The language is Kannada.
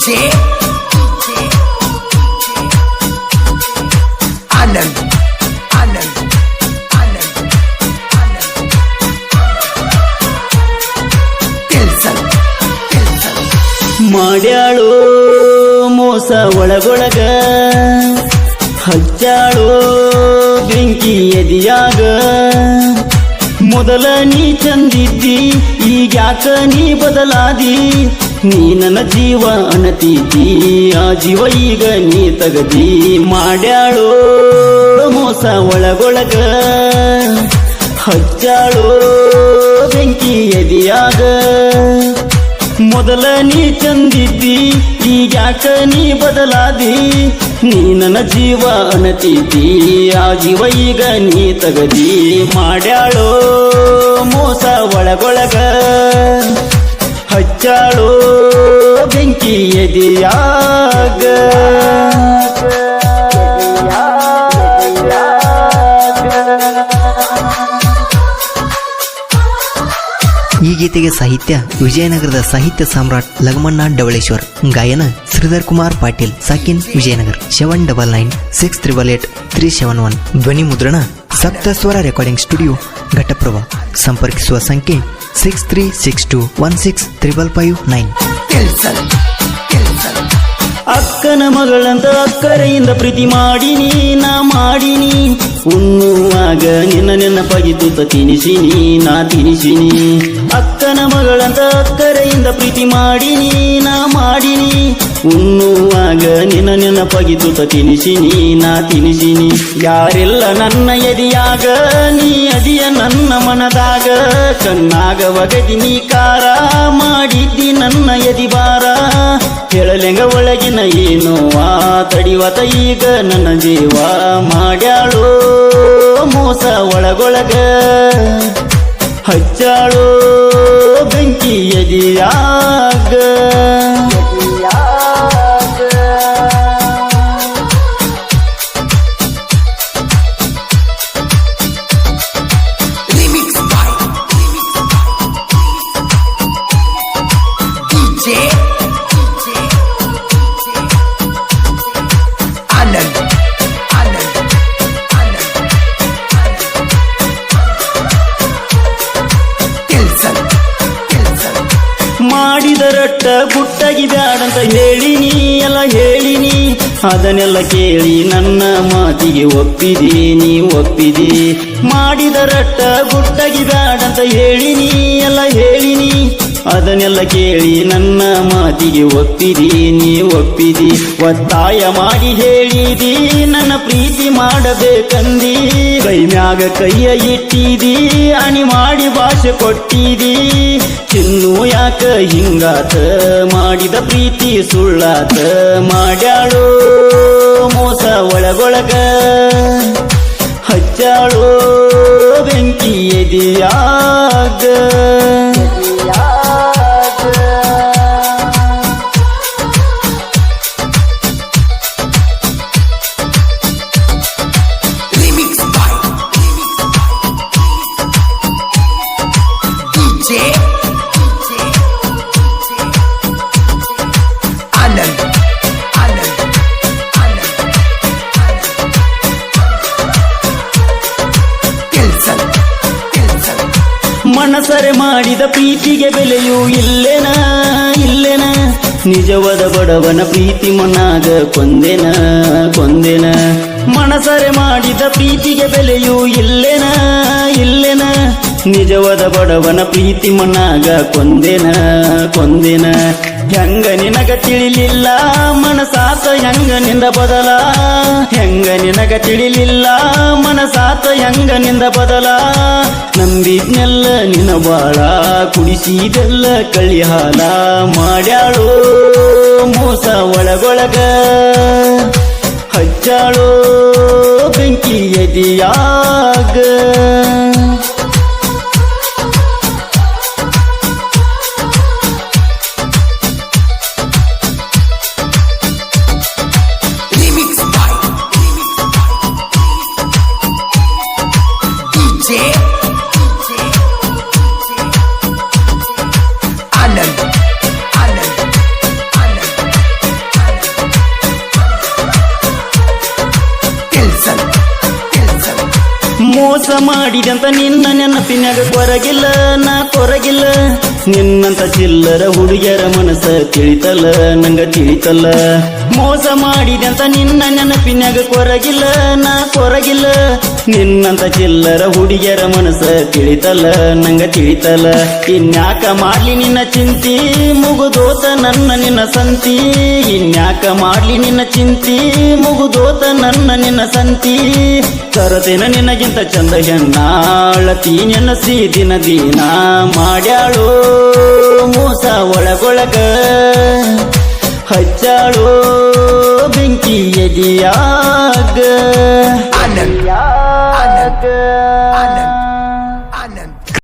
DJ Anand ಮಾಡ್ಯಾಳೋ ಮೋಸ ಒಳಗೊಳಗ ಹಚ್ಚಾಳೋ ಬೆಂಕಿ ಎದಿಯಾಗ ಮೊದಲ ನೀ ಚಂದಿದ್ದಿ ಈಗ್ಯಾಕ ನೀ ಬದಲಾದಿ ನೀ ನನ್ನ ಜೀವ ಅನತೀತಿ ಆ ಜೀವ ಈಗ ನೀ ತಗದಿ ಮಾಡ್ಯಾಳೋ ಮೋಸ ಒಳಗೊಳಗ ಹಚ್ಚಾಳೋ ಬೆಂಕಿ ಎದಿಯಾಗ ಮೊದಲ ನೀ ಚಂದಿದ್ದಿ ಈಗ್ಯಾಕ ನೀ ಬದಲಾದಿ ನೀ ನನ್ನ ಜೀವ ಅನತೀತಿ ಆ ಜೀವ ಈಗ ನೀ ತಗದಿ ಮಾಡ್ಯಾಳೋ ಮೋಸ ಒಳಗೊಳಗ ಹಚ್ಚಾಳೋ ಬೆಂಕಿ ಎದಿಯಾಗ ಈ ಗೀತೆಗೆ ಸಾಹಿತ್ಯ ವಿಜಯನಗರದ ಸಾಹಿತ್ಯ ಸಾಮ್ರಾಟ್ ಲಗಮಣ್ಣ ಡವಳೇಶ್ವರ್, ಗಾಯನ ಶ್ರೀಧರ್ ಕುಮಾರ್ ಪಾಟೀಲ್, ಸಾಕಿನ್ ವಿಜಯನಗರ್. 7996888371. ಧ್ವನಿ ಮುದ್ರಣ ಸಪ್ತಸ್ವರ ರೆಕಾರ್ಡಿಂಗ್ ಸ್ಟುಡಿಯೋ ಘಟಪ್ರಭಾ. ಸಂಪರ್ಕಿಸುವ ಸಂಖ್ಯೆ 6362165559. ಅಕ್ಕನ ಮಗಳಂತ ಅಕ್ಕರೆಯಿಂದ ಪ್ರೀತಿ ಮಾಡಿನಿ ನಾ ಮಾಡಿನಿ, ಉಣ್ಣುವಾಗ ನಿನ್ನ ನೆನಪಾಗಿ ತೂತ ತಿನಿಸಿನಿ ನಾ ತಿನಿಸಿನಿ. ಅಕ್ಕನ ಮಗಳಂತ ಅಕ್ಕರೆಯಿಂದ ಪ್ರೀತಿ ಮಾಡಿನಿ ನಾ ಮಾಡಿನಿ, ಉಣ್ಣುವಾಗ ನಿನ್ನ ನೆನಪಾಗಿ ತೂತ ತಿನಿಸಿನಿ ನಾ ತಿನಿಸಿನಿ. ಯಾರೆಲ್ಲ ನನ್ನ ಎದಿಯಾಗ ನೀ ಅದಿಯ ನನ್ನ ಮನದಾಗ, ಕಣ್ಣಾಗ ಒಗದಿ ನೀ ಕಾರ ಮಾಡಿದ್ದಿ ನನ್ನ ಎದಿ ಬಾರ. ಹೇಳಲೆಂಗ ಒಳಗಿನ ಏನೋ ತಡಿವತ ಈಗ ನನ್ನ ಜೀವ ಮಾಡ್ಯಾಳೋ ಮೋಸ ಒಳಗೊಳಗ ಹಚ್ಚಾಳೋ ಬೆಂಕಿ ಎದಿಯಾಗ. ಮಾಡಿದರಟ್ಟ ಗುಟ್ಟಾಗಿ ಬ್ಯಾಡಂತ ಹೇಳಿನಿ ಎಲ್ಲ ಹೇಳಿನಿ, ಅದನ್ನೆಲ್ಲ ಕೇಳಿ ನನ್ನ ಮಾತಿಗೆ ಒಪ್ಪಿದಿ ನೀ ಒಪ್ಪಿದಿ. ಮಾಡಿದರಟ್ಟ ಗುಟ್ಟಾಗಿ ಬ್ಯಾಡಂತ ಹೇಳಿನಿ ಎಲ್ಲ ಹೇಳಿನಿ, ಅದನ್ನೆಲ್ಲ ಕೇಳಿ ನನ್ನ ಮಾತಿಗೆ ಒಪ್ಪಿದಿ ನೀ ಒಪ್ಪಿದಿ. ಒತ್ತಾಯ ಮಾಡಿ ಹೇಳಿದಿ ನನ್ನ ಪ್ರೀತಿ ಮಾಡಬೇಕಂದಿ, ಕೈ ಮ್ಯಾಗ ಕೈಯ ಇಟ್ಟಿದಿ ಅಣಿ ಮಾಡಿ ಭಾಷೆ ಕೊಟ್ಟಿದಿ. ಚಿನ್ನು ಯಾಕ ಹಿಂಗಾತ ಮಾಡಿದ ಪ್ರೀತಿ ಸುಳ್ಳಾತ, ಮಾಡ್ಯಾಳೋ ಮೋಸ ಒಳಗೊಳಗ ಹಚ್ಚಾಳೋ ಬೆಂಕಿ ಎದಿಯಾಗ. ಮನಸರೆ ಮಾಡಿದ ಪ್ರೀತಿಗೆ ಬೆಲೆಯೂ ಇಲ್ಲೇನ ಇಲ್ಲೇನ, ನಿಜವಾದ ಬಡವನ ಪ್ರೀತಿ ಮನಾಗ ಕೊಂದೆನ ಕೊಂದೆನ. ಮನಸರೆ ಮಾಡಿದ ಪ್ರೀತಿಗೆ ಬೆಲೆಯೂ ಇಲ್ಲೇನ ಇಲ್ಲೇನ, ನಿಜವಾದ ಬಡವನ ಪ್ರೀತಿ ಮನಾಗ ಕೊಂದೆನ ಕೊಂದೆನ. ಹೆಂಗ ನಿನಗ ತಿಳಿಲಿಲ್ಲ ಮನಸಾತ ಹೆಂಗ ನಿಂದ ಬದಲ, ಹೆಂಗ ನಿನಗ ತಿಳಿಲಿಲ್ಲ ಮನಸಾತ ಹೆಂಗ ನಿಂದ ಬದಲ. ನಂಬಿದ್ನೆಲ್ಲ ನಿನ್ನ ಬಾಳ ಕುಡಿಸಿದೆಲ್ಲ ಕಳ್ಳಿ ಹಾಲ, ಮಾಡ್ಯಾಳೋ ಮೋಸ ಒಳಗೊಳಗ ಹಚ್ಚಾಳೋ ಬೆಂಕಿ ಎದಿಯಾಗ. ಮೋಸ ಮಾಡಿದಂತ ನಿನ್ನ ನೆನಪಿನ್ಯಾಗ ಕೊರಗಿಲ್ಲ ನಾ ಕೊರಗಿಲ್ಲ ನಿನ್ನಂತ ಚಿಲ್ಲರ ಹುಡುಗಿಯರ ಮನಸ್ಸ ತಿಳಿತಲ್ಲ ನಂಗ ತಿಳಿತಲ್ಲ ಮೋಸ ಮಾಡಿದಂತ ನಿನ್ನ ನೆನಪಿನ್ಯಾಗ ಕೊರಗಿಲ್ಲ ನಾ ಕೊರಗಿಲ್ಲ ನಿನ್ನಂತ ಚಿಲ್ಲರ ಹುಡುಗಿಯರ ಮನಸ್ಸ ತಿಳಿತಲ್ಲ ನಂಗ ತಿಳಿತಲ್ಲ ಇನ್ಯಾಕ ಮಾಡ್ಲಿ ನಿನ್ನ ಚಿಂತಿ ಮುಗುದೋತ ನನ್ನ ನಿನ್ನ ಸಂತಿ ಇನ್ಯಾಕ ಮಾಡ್ಲಿ ನಿನ್ನ ಚಿಂತಿ ಮುಗುದೋತ ನನ್ನ ನಿನ್ನ ಸಂತಿ ತರತೇನ ನಿನಗಿಂತ ಚಂದ ಹೆಣ್ಣಾಳತಿ ನೆನಸಿ ದಿನ ದಿನ ಮಾಡ್ಯಾಳೋ ಮೋಸ ಒಳಗೊಳಗ ಹಚ್ಚಾಳೋ ಬೆಂಕಿ ಎದಿಯಾಗ Anand.